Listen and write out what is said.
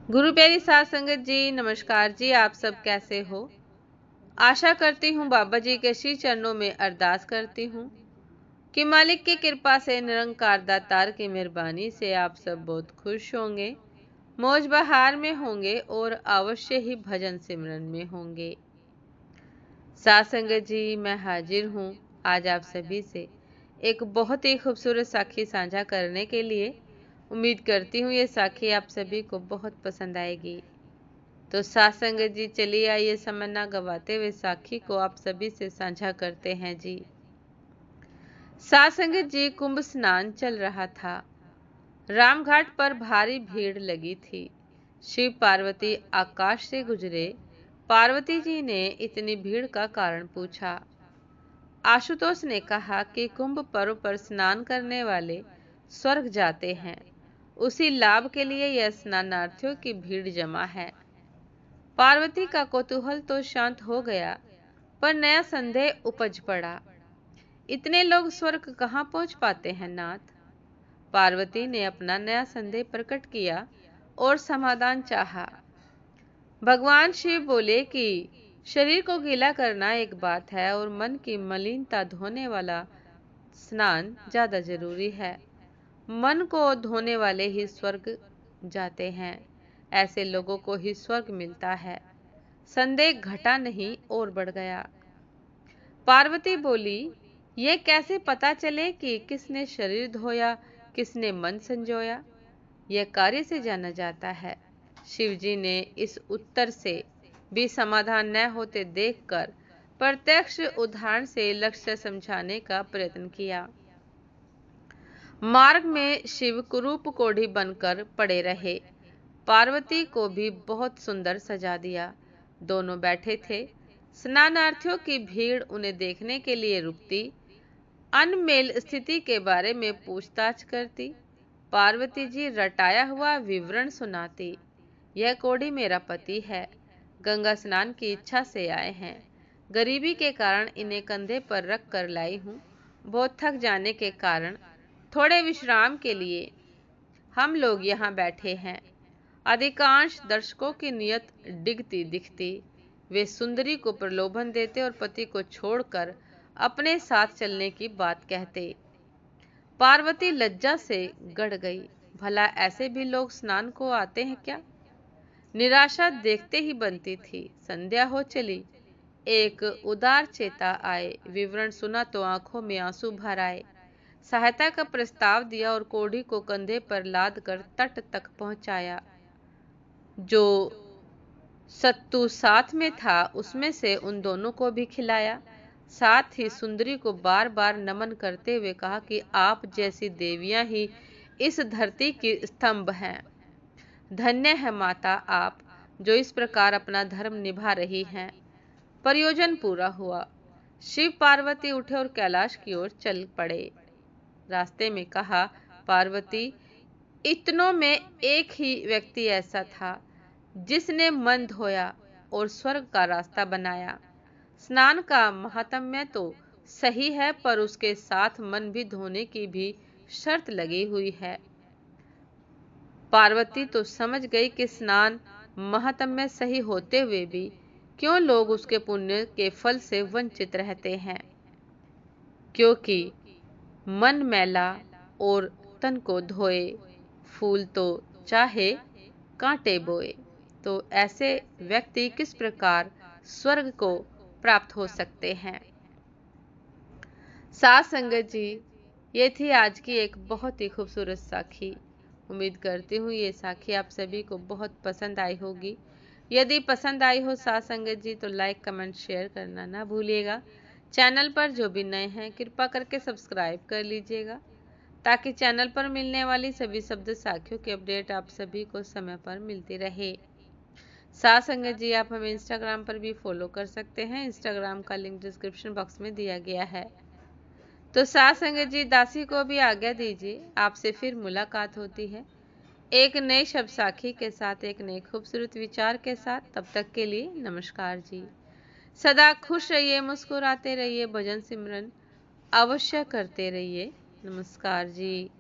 गुरु प्यारी साध संगत जी, नमस्कार जी। आप सब कैसे हो? आशा करती हूँ बाबा जी के श्री चरणों में अरदास करती हूँ कि मालिक की कृपा से, निरंकार दातार की मेहरबानी से आप सब बहुत खुश होंगे, मौज बहार में होंगे और अवश्य ही भजन सिमरन में होंगे। साध संगत जी, मैं हाजिर हूँ आज आप सभी से एक बहुत ही खूबसूरत साखी साझा करने के लिए। उम्मीद करती हूँ ये साखी आप सभी को बहुत पसंद आएगी। तो साध संगत जी, चलिए आइए समय ना गवाते हुए साखी को आप सभी से साझा करते हैं जी। साध संगत जी, कुंभ स्नान चल रहा था। रामघाट पर भारी भीड़ लगी थी। शिव पार्वती आकाश से गुजरे। पार्वती जी ने इतनी भीड़ का कारण पूछा। आशुतोष ने कहा कि कुंभ पर्व पर स्नान करने वाले स्वर्ग जाते हैं, उसी लाभ के लिए यह स्नानार्थियों की भीड़ जमा है। पार्वती का कौतूहल तो शांत हो गया, पर नया संदेह उपज पड़ा। इतने लोग स्वर्ग कहाँ पहुंच पाते हैं नाथ? पार्वती ने अपना नया संदेह प्रकट किया और समाधान चाहा। भगवान शिव बोले कि शरीर को गीला करना एक बात है और मन की मलिनता धोने वाला स्नान ज्यादा जरूरी है। मन को धोने वाले ही स्वर्ग जाते हैं, ऐसे लोगों को ही स्वर्ग मिलता है। संदेह घटा नहीं और बढ़ गया। पार्वती बोली, ये कैसे पता चले कि किसने शरीर धोया, किसने मन संजोया? यह कार्य से जाना जाता है। शिवजी ने इस उत्तर से भी समाधान न होते देखकर प्रत्यक्ष उदाहरण से लक्ष्य समझाने का प्रयत्न किया। मार्ग में शिव कुरूप कोढ़ी बनकर पड़े रहे। पार्वती को भी बहुत सुंदर सजा दिया। दोनों बैठे थे। स्नानार्थियों की भीड़ उन्हें देखने के लिए रुकती, अनमेल स्थिति के बारे में पूछताछ करती। पार्वती जी रटाया हुआ विवरण सुनाती। यह कोढ़ी मेरा पति है, गंगा स्नान की इच्छा से आए हैं। गरीबी के कारण इन्हें कंधे पर रख कर लाई हूँ। बहुत थक जाने के कारण थोड़े विश्राम के लिए हम लोग यहाँ बैठे हैं। अधिकांश दर्शकों की नियत डिगती दिखती। वे सुंदरी को प्रलोभन देते और पति को छोड़कर अपने साथ चलने की बात कहते। पार्वती लज्जा से गड़ गई। भला ऐसे भी लोग स्नान को आते हैं क्या? निराशा देखते ही बनती थी। संध्या हो चली। एक उदार चेता आए। विवरण सुना तो आंखों में आंसू भर आए। सहायता का प्रस्ताव दिया और कोढ़ी को कंधे पर लाद कर तट तक पहुंचाया। जो सत्तू साथ में था उसमें से उन दोनों को भी खिलाया। साथ ही सुंदरी को बार बार नमन करते हुए कहा कि आप जैसी देवियां ही इस धरती की स्तंभ हैं। धन्य है माता आप, जो इस प्रकार अपना धर्म निभा रही हैं। प्रयोजन पूरा हुआ। शिव पार्वती उठे और कैलाश की ओर चल पड़े। रास्ते में कहा, पार्वती, इतनों में एक ही व्यक्ति ऐसा था जिसने मन धोया और स्वर्ग का रास्ता बनाया। स्नान का महात्म्य तो सही है, पर उसके साथ मन भी धोने की भी शर्त लगी हुई है। पार्वती तो समझ गई कि स्नान महात्म्य सही होते हुए भी क्यों लोग उसके पुण्य के फल से वंचित रहते हैं। क्योंकि मन मैला और तन को धोए, फूल तो चाहे कांटे बोए, तो ऐसे व्यक्ति किस प्रकार स्वर्ग को प्राप्त हो सकते हैं। साथ संगत जी, ये थी आज की एक बहुत ही खूबसूरत साखी। उम्मीद करती हूँ ये साखी आप सभी को बहुत पसंद आई होगी। यदि पसंद आई हो साथ संगत जी, तो लाइक कमेंट शेयर करना ना भूलिएगा। चैनल पर जो भी नए हैं कृपा करके सब्सक्राइब कर लीजिएगा, ताकि चैनल पर मिलने वाली सभी शब्द साखियों की अपडेट आप सभी को समय पर मिलती रहे। साथ संगत जी, आप हमें इंस्टाग्राम पर भी फॉलो कर सकते हैं। इंस्टाग्राम का लिंक डिस्क्रिप्शन बॉक्स में दिया गया है। तो साथ संगत जी, दासी को भी आज्ञा दीजिए। आपसे फिर मुलाकात होती है एक नए शब्द साखी के साथ, एक नए खूबसूरत विचार के साथ। तब तक के लिए नमस्कार जी। सदा खुश रहिए, मुस्कुराते रहिए, भजन सिमरन अवश्य करते रहिए। नमस्कार जी।